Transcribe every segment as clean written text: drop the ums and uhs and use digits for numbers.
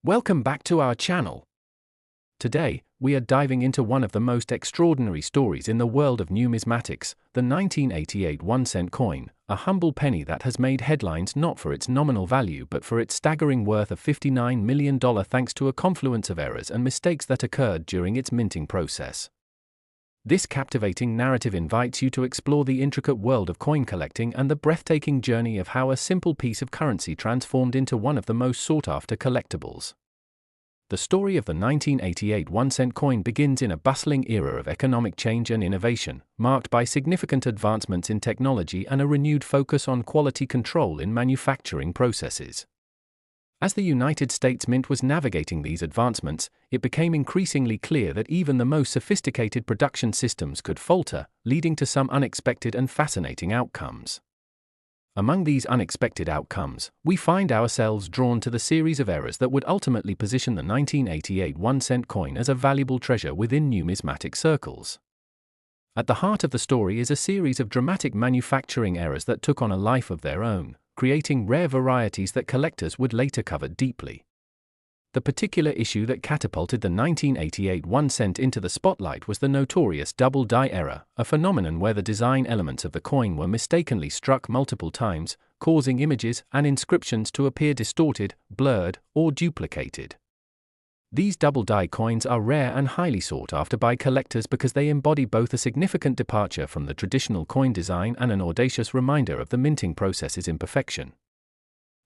Welcome back to our channel. Today, we are diving into one of the most extraordinary stories in the world of numismatics, the 1988 1-cent coin, a humble penny that has made headlines not for its nominal value but for its staggering worth of $59 million thanks to a confluence of errors and mistakes that occurred during its minting process. This captivating narrative invites you to explore the intricate world of coin collecting and the breathtaking journey of how a simple piece of currency transformed into one of the most sought-after collectibles. The story of the 1988 1-cent coin begins in a bustling era of economic change and innovation, marked by significant advancements in technology and a renewed focus on quality control in manufacturing processes. As the United States Mint was navigating these advancements, it became increasingly clear that even the most sophisticated production systems could falter, leading to some unexpected and fascinating outcomes. Among these unexpected outcomes, we find ourselves drawn to the series of errors that would ultimately position the 1988 1-cent coin as a valuable treasure within numismatic circles. At the heart of the story is a series of dramatic manufacturing errors that took on a life of their own, creating rare varieties that collectors would later covet deeply. The particular issue that catapulted the 1988 1-cent into the spotlight was the notorious double die error, a phenomenon where the design elements of the coin were mistakenly struck multiple times, causing images and inscriptions to appear distorted, blurred, or duplicated. These double die coins are rare and highly sought after by collectors because they embody both a significant departure from the traditional coin design and an audacious reminder of the minting process's imperfection.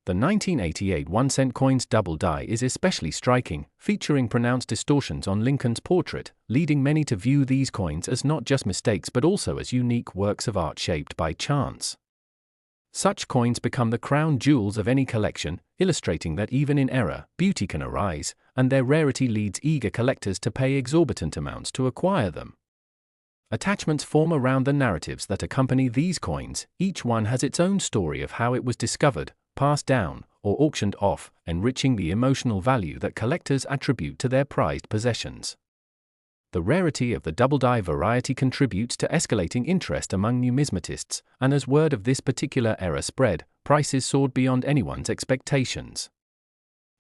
The 1988 1-cent coin's double die is especially striking, featuring pronounced distortions on Lincoln's portrait, leading many to view these coins as not just mistakes but also as unique works of art shaped by chance. Such coins become the crown jewels of any collection, illustrating that even in error, beauty can arise, and their rarity leads eager collectors to pay exorbitant amounts to acquire them. Attachments form around the narratives that accompany these coins. Each one has its own story of how it was discovered, passed down, or auctioned off, enriching the emotional value that collectors attribute to their prized possessions. The rarity of the double die variety contributes to escalating interest among numismatists, and as word of this particular error spread, prices soared beyond anyone's expectations.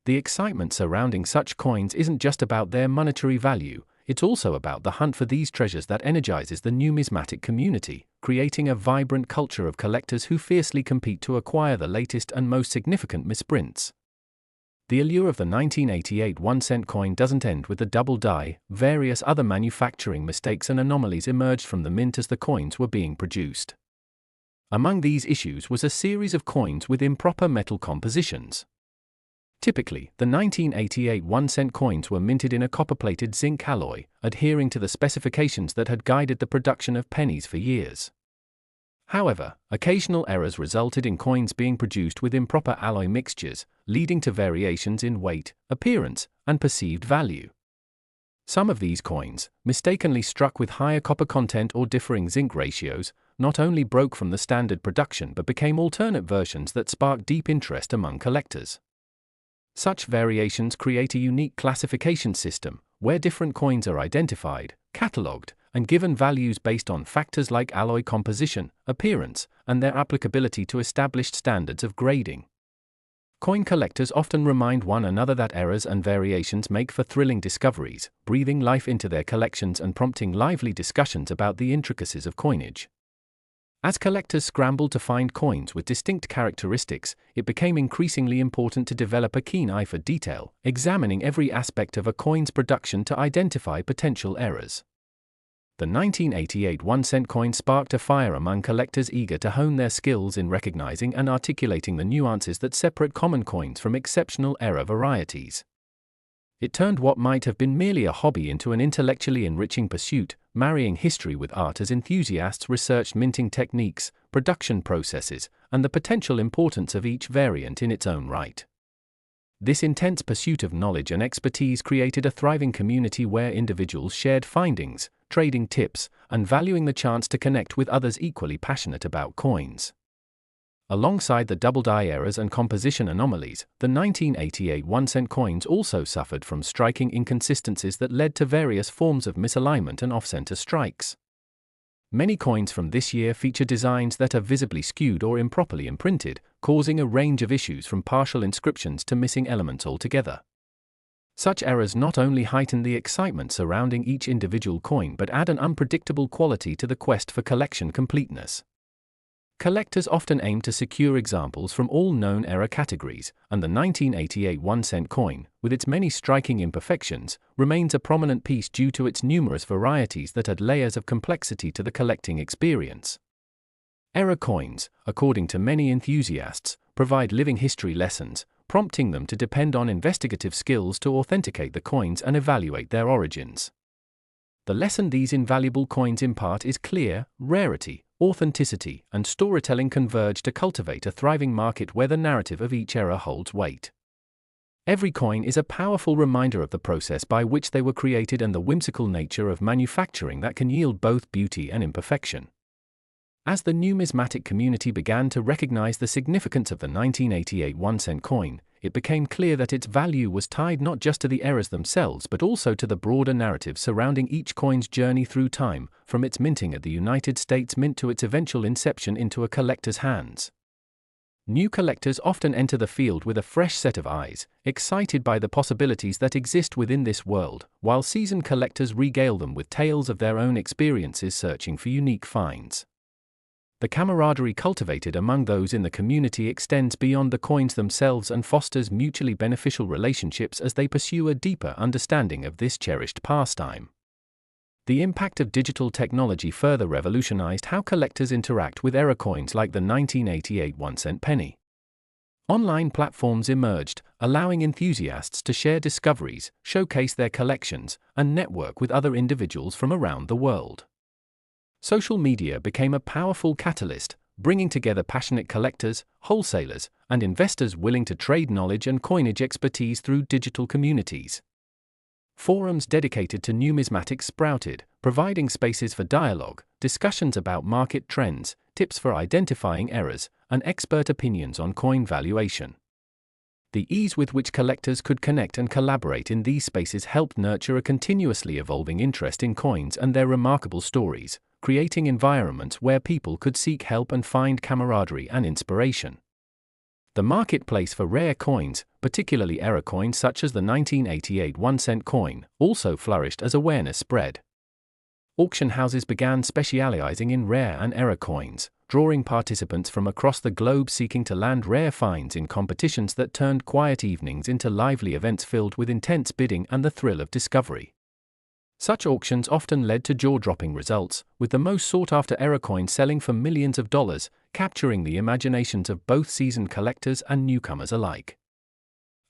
The excitement surrounding such coins isn't just about their monetary value, it's also about the hunt for these treasures that energizes the numismatic community, creating a vibrant culture of collectors who fiercely compete to acquire the latest and most significant misprints. The allure of the 1988 1-cent coin doesn't end with the double die. Various other manufacturing mistakes and anomalies emerged from the mint as the coins were being produced. Among these issues was a series of coins with improper metal compositions. Typically, the 1988 1-cent coins were minted in a copper-plated zinc alloy, adhering to the specifications that had guided the production of pennies for years. However, occasional errors resulted in coins being produced with improper alloy mixtures, leading to variations in weight, appearance, and perceived value. Some of these coins, mistakenly struck with higher copper content or differing zinc ratios, not only broke from the standard production but became alternate versions that sparked deep interest among collectors. Such variations create a unique classification system, where different coins are identified, catalogued, and given values based on factors like alloy composition, appearance, and their applicability to established standards of grading. Coin collectors often remind one another that errors and variations make for thrilling discoveries, breathing life into their collections and prompting lively discussions about the intricacies of coinage. As collectors scrambled to find coins with distinct characteristics, it became increasingly important to develop a keen eye for detail, examining every aspect of a coin's production to identify potential errors. The 1988 1-cent coin sparked a fire among collectors eager to hone their skills in recognizing and articulating the nuances that separate common coins from exceptional error varieties. It turned what might have been merely a hobby into an intellectually enriching pursuit, marrying history with art as enthusiasts researched minting techniques, production processes, and the potential importance of each variant in its own right. This intense pursuit of knowledge and expertise created a thriving community where individuals shared findings, trading tips, and valuing the chance to connect with others equally passionate about coins. Alongside the double die errors and composition anomalies, the 1988 1-cent coins also suffered from striking inconsistencies that led to various forms of misalignment and off-center strikes. Many coins from this year feature designs that are visibly skewed or improperly imprinted, causing a range of issues from partial inscriptions to missing elements altogether. Such errors not only heighten the excitement surrounding each individual coin but add an unpredictable quality to the quest for collection completeness. Collectors often aim to secure examples from all known error categories, and the 1988 1-cent coin, with its many striking imperfections, remains a prominent piece due to its numerous varieties that add layers of complexity to the collecting experience. Error coins, according to many enthusiasts, provide living history lessons, prompting them to depend on investigative skills to authenticate the coins and evaluate their origins. The lesson these invaluable coins impart is clear: rarity, authenticity, and storytelling converge to cultivate a thriving market where the narrative of each era holds weight. Every coin is a powerful reminder of the process by which they were created and the whimsical nature of manufacturing that can yield both beauty and imperfection. As the numismatic community began to recognize the significance of the 1988 1-cent coin, it became clear that its value was tied not just to the errors themselves but also to the broader narrative surrounding each coin's journey through time, from its minting at the United States Mint to its eventual inception into a collector's hands. New collectors often enter the field with a fresh set of eyes, excited by the possibilities that exist within this world, while seasoned collectors regale them with tales of their own experiences searching for unique finds. The camaraderie cultivated among those in the community extends beyond the coins themselves and fosters mutually beneficial relationships as they pursue a deeper understanding of this cherished pastime. The impact of digital technology further revolutionized how collectors interact with error coins like the 1988 1-cent penny. Online platforms emerged, allowing enthusiasts to share discoveries, showcase their collections, and network with other individuals from around the world. Social media became a powerful catalyst, bringing together passionate collectors, wholesalers, and investors willing to trade knowledge and coinage expertise through digital communities. Forums dedicated to numismatics sprouted, providing spaces for dialogue, discussions about market trends, tips for identifying errors, and expert opinions on coin valuation. The ease with which collectors could connect and collaborate in these spaces helped nurture a continuously evolving interest in coins and their remarkable stories, creating environments where people could seek help and find camaraderie and inspiration. The marketplace for rare coins, particularly error coins such as the 1988 1-cent coin, also flourished as awareness spread. Auction houses began specializing in rare and error coins, drawing participants from across the globe seeking to land rare finds in competitions that turned quiet evenings into lively events filled with intense bidding and the thrill of discovery. Such auctions often led to jaw-dropping results, with the most sought-after error coins selling for millions of dollars, capturing the imaginations of both seasoned collectors and newcomers alike.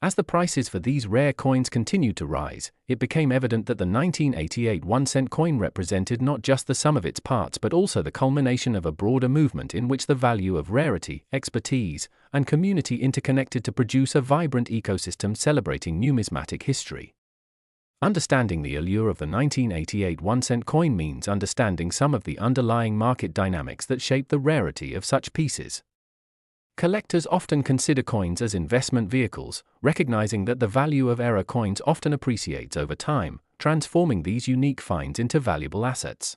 As the prices for these rare coins continued to rise, it became evident that the 1988 1-cent coin represented not just the sum of its parts but also the culmination of a broader movement in which the value of rarity, expertise, and community interconnected to produce a vibrant ecosystem celebrating numismatic history. Understanding the allure of the 1988 1-cent coin means understanding some of the underlying market dynamics that shape the rarity of such pieces. Collectors often consider coins as investment vehicles, recognizing that the value of error coins often appreciates over time, transforming these unique finds into valuable assets.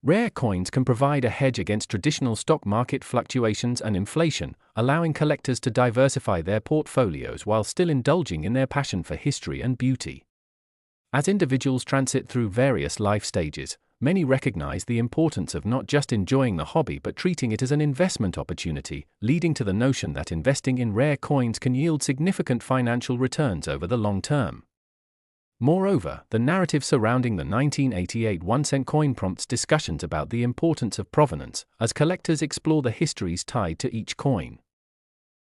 Rare coins can provide a hedge against traditional stock market fluctuations and inflation, allowing collectors to diversify their portfolios while still indulging in their passion for history and beauty. As individuals transit through various life stages, many recognize the importance of not just enjoying the hobby but treating it as an investment opportunity, leading to the notion that investing in rare coins can yield significant financial returns over the long term. Moreover, the narrative surrounding the 1988 1-cent coin prompts discussions about the importance of provenance, as collectors explore the histories tied to each coin.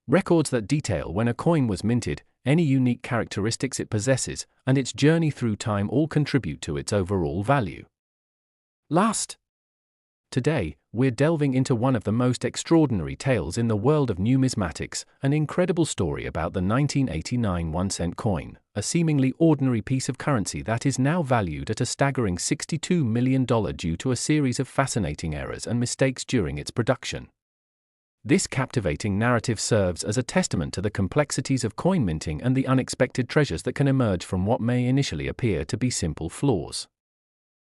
Records that detail when a coin was minted, any unique characteristics it possesses, and its journey through time all contribute to its overall value. Today, we're delving into one of the most extraordinary tales in the world of numismatics, an incredible story about the 1989 1-cent coin, a seemingly ordinary piece of currency that is now valued at a staggering $62 million due to a series of fascinating errors and mistakes during its production. This captivating narrative serves as a testament to the complexities of coin minting and the unexpected treasures that can emerge from what may initially appear to be simple flaws.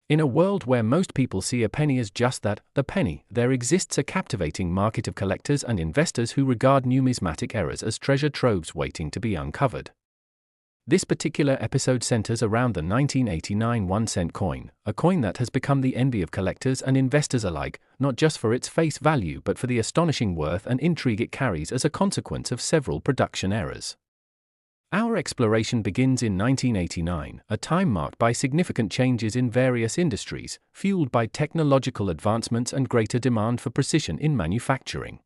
In a world where most people see a penny as just that, the penny, there exists a captivating market of collectors and investors who regard numismatic errors as treasure troves waiting to be uncovered. This particular episode centers around the 1989 1-cent coin, a coin that has become the envy of collectors and investors alike, not just for its face value but for the astonishing worth and intrigue it carries as a consequence of several production errors. Our exploration begins in 1989, a time marked by significant changes in various industries, fueled by technological advancements and greater demand for precision in manufacturing.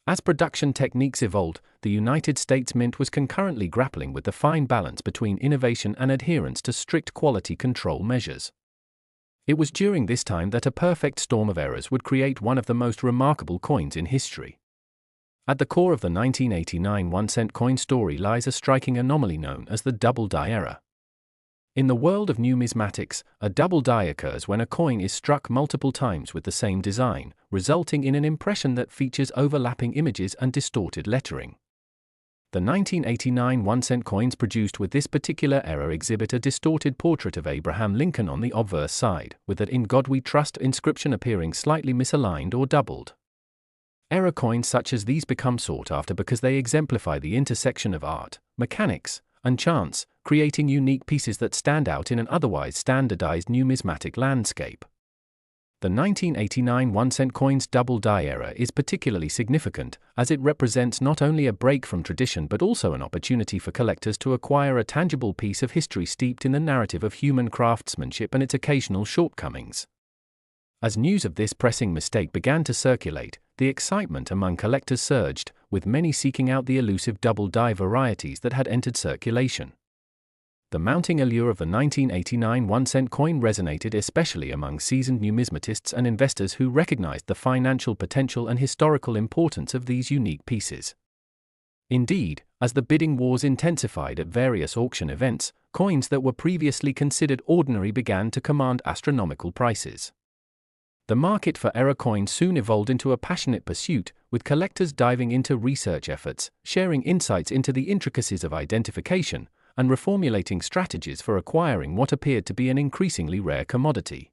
As production techniques evolved, the United States Mint was concurrently grappling with the fine balance between innovation and adherence to strict quality control measures. It was during this time that a perfect storm of errors would create one of the most remarkable coins in history. At the core of the 1989 1-cent coin story lies a striking anomaly known as the double die error. In the world of numismatics, a double die occurs when a coin is struck multiple times with the same design, resulting in an impression that features overlapping images and distorted lettering. The 1989 1-cent coins produced with this particular error exhibit a distorted portrait of Abraham Lincoln on the obverse side, with that "In God We Trust" inscription appearing slightly misaligned or doubled. Error coins such as these become sought after because they exemplify the intersection of art, mechanics, and chance, creating unique pieces that stand out in an otherwise standardized numismatic landscape. The 1989 1-cent coin's double die error is particularly significant, as it represents not only a break from tradition but also an opportunity for collectors to acquire a tangible piece of history steeped in the narrative of human craftsmanship and its occasional shortcomings. As news of this pressing mistake began to circulate, the excitement among collectors surged, with many seeking out the elusive double die varieties that had entered circulation. The mounting allure of the 1989 1-cent coin resonated especially among seasoned numismatists and investors who recognized the financial potential and historical importance of these unique pieces. Indeed, as the bidding wars intensified at various auction events, coins that were previously considered ordinary began to command astronomical prices. The market for error coins soon evolved into a passionate pursuit, with collectors diving into research efforts, sharing insights into the intricacies of identification, and reformulating strategies for acquiring what appeared to be an increasingly rare commodity.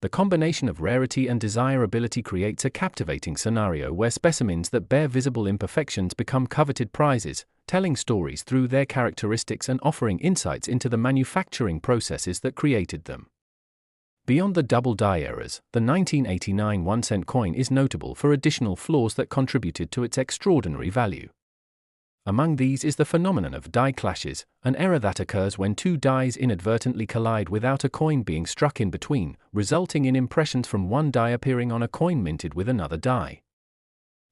The combination of rarity and desirability creates a captivating scenario where specimens that bear visible imperfections become coveted prizes, telling stories through their characteristics and offering insights into the manufacturing processes that created them. Beyond the double die errors, the 1989 1-cent coin is notable for additional flaws that contributed to its extraordinary value. Among these is the phenomenon of die clashes, an error that occurs when two dies inadvertently collide without a coin being struck in between, resulting in impressions from one die appearing on a coin minted with another die.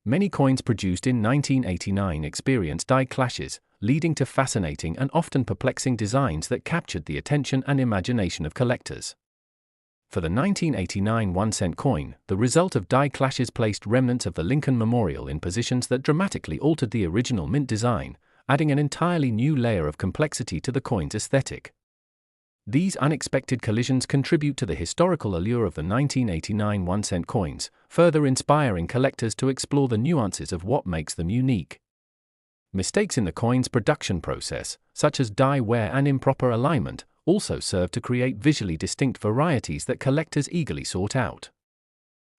Many coins produced in 1989 experienced die clashes, leading to fascinating and often perplexing designs that captured the attention and imagination of collectors. For the 1989 1-cent coin, the result of die clashes placed remnants of the Lincoln Memorial in positions that dramatically altered the original mint design, adding an entirely new layer of complexity to the coin's aesthetic. These unexpected collisions contribute to the historical allure of the 1989 1-cent coins, further inspiring collectors to explore the nuances of what makes them unique. Mistakes in the coin's production process, such as die wear and improper alignment, also serve to create visually distinct varieties that collectors eagerly sought out.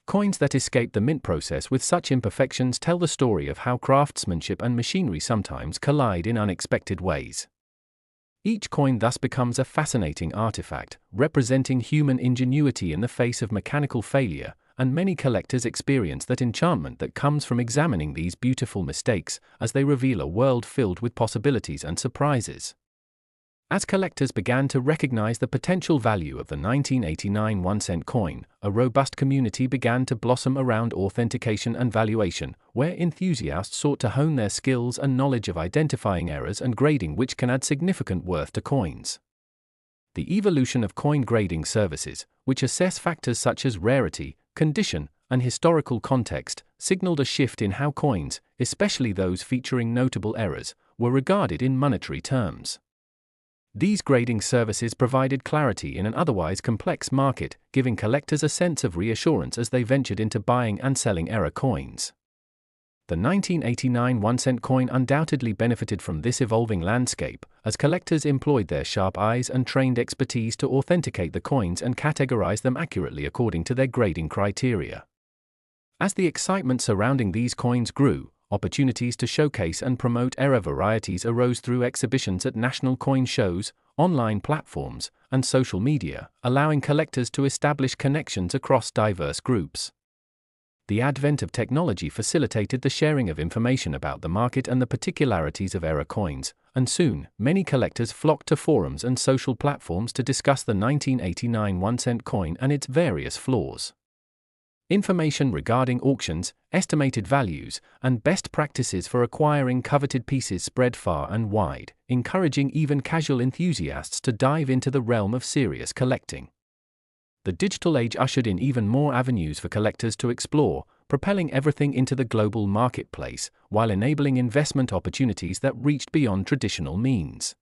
Coins that escape the mint process with such imperfections tell the story of how craftsmanship and machinery sometimes collide in unexpected ways. Each coin thus becomes a fascinating artifact, representing human ingenuity in the face of mechanical failure, and many collectors experience that enchantment that comes from examining these beautiful mistakes, as they reveal a world filled with possibilities and surprises. As collectors began to recognize the potential value of the 1989 1-cent coin, a robust community began to blossom around authentication and valuation, where enthusiasts sought to hone their skills and knowledge of identifying errors and grading which can add significant worth to coins. The evolution of coin grading services, which assess factors such as rarity, condition, and historical context, signaled a shift in how coins, especially those featuring notable errors, were regarded in monetary terms. These grading services provided clarity in an otherwise complex market, giving collectors a sense of reassurance as they ventured into buying and selling error coins. The 1989 1-cent coin undoubtedly benefited from this evolving landscape, as collectors employed their sharp eyes and trained expertise to authenticate the coins and categorize them accurately according to their grading criteria. As the excitement surrounding these coins grew, opportunities to showcase and promote era varieties arose through exhibitions at national coin shows, online platforms, and social media, allowing collectors to establish connections across diverse groups. The advent of technology facilitated the sharing of information about the market and the particularities of era coins, and soon, many collectors flocked to forums and social platforms to discuss the 1989 1-cent coin and its various flaws. Information regarding auctions, estimated values, and best practices for acquiring coveted pieces spread far and wide, encouraging even casual enthusiasts to dive into the realm of serious collecting. The digital age ushered in even more avenues for collectors to explore, propelling everything into the global marketplace, while enabling investment opportunities that reached beyond traditional means.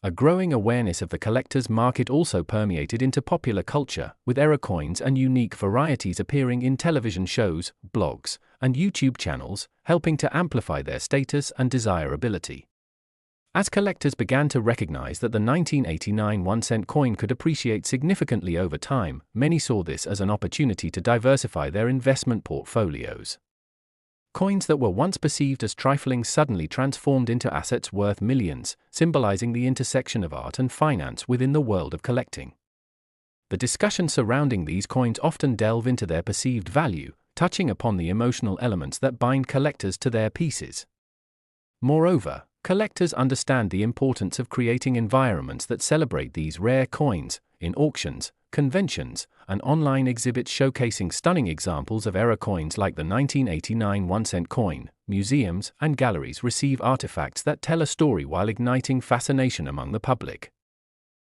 A growing awareness of the collector's market also permeated into popular culture, with era coins and unique varieties appearing in television shows, blogs, and YouTube channels, helping to amplify their status and desirability. As collectors began to recognize that the 1989 1-cent coin could appreciate significantly over time, many saw this as an opportunity to diversify their investment portfolios. Coins that were once perceived as trifling suddenly transformed into assets worth millions, symbolizing the intersection of art and finance within the world of collecting. The discussion surrounding these coins often delve into their perceived value, touching upon the emotional elements that bind collectors to their pieces. Moreover, collectors understand the importance of creating environments that celebrate these rare coins, in auctions, conventions, and online exhibits showcasing stunning examples of era coins like the 1989 1-cent coin. Museums and galleries receive artifacts that tell a story while igniting fascination among the public.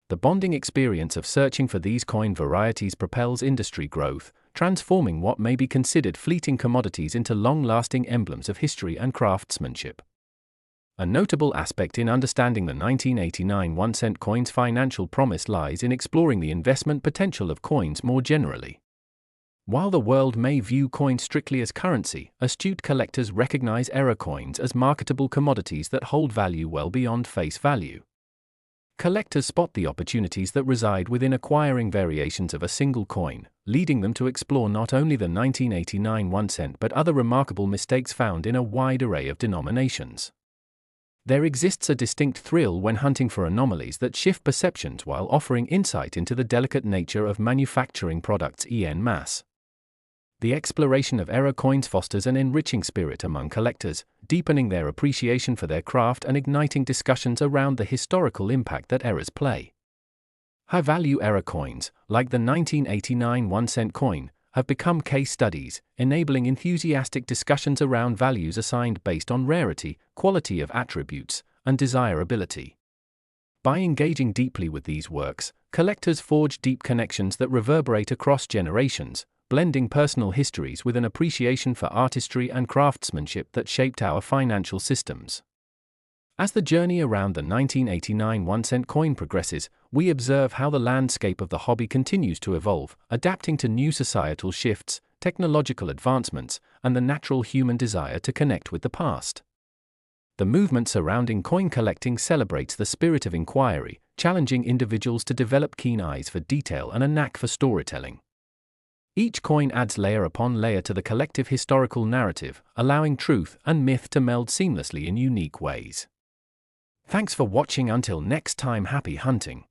The bonding experience of searching for these coin varieties propels industry growth, transforming what may be considered fleeting commodities into long-lasting emblems of history and craftsmanship. A notable aspect in understanding the 1989 1-cent coin's financial promise lies in exploring the investment potential of coins more generally. While the world may view coins strictly as currency, astute collectors recognize era coins as marketable commodities that hold value well beyond face value. Collectors spot the opportunities that reside within acquiring variations of a single coin, leading them to explore not only the 1989 1-cent but other remarkable mistakes found in a wide array of denominations. There exists a distinct thrill when hunting for anomalies that shift perceptions while offering insight into the delicate nature of manufacturing products en masse. The exploration of era coins fosters an enriching spirit among collectors, deepening their appreciation for their craft and igniting discussions around the historical impact that eras play. High-value era coins, like the 1989 1-cent coin, have become case studies, enabling enthusiastic discussions around values assigned based on rarity, quality of attributes, and desirability. By engaging deeply with these works, collectors forge deep connections that reverberate across generations, blending personal histories with an appreciation for artistry and craftsmanship that shaped our financial systems. As the journey around the 1989 1-cent coin progresses, we observe how the landscape of the hobby continues to evolve, adapting to new societal shifts, technological advancements, and the natural human desire to connect with the past. The movement surrounding coin collecting celebrates the spirit of inquiry, challenging individuals to develop keen eyes for detail and a knack for storytelling. Each coin adds layer upon layer to the collective historical narrative, allowing truth and myth to meld seamlessly in unique ways. Thanks for watching. Until next time, happy hunting.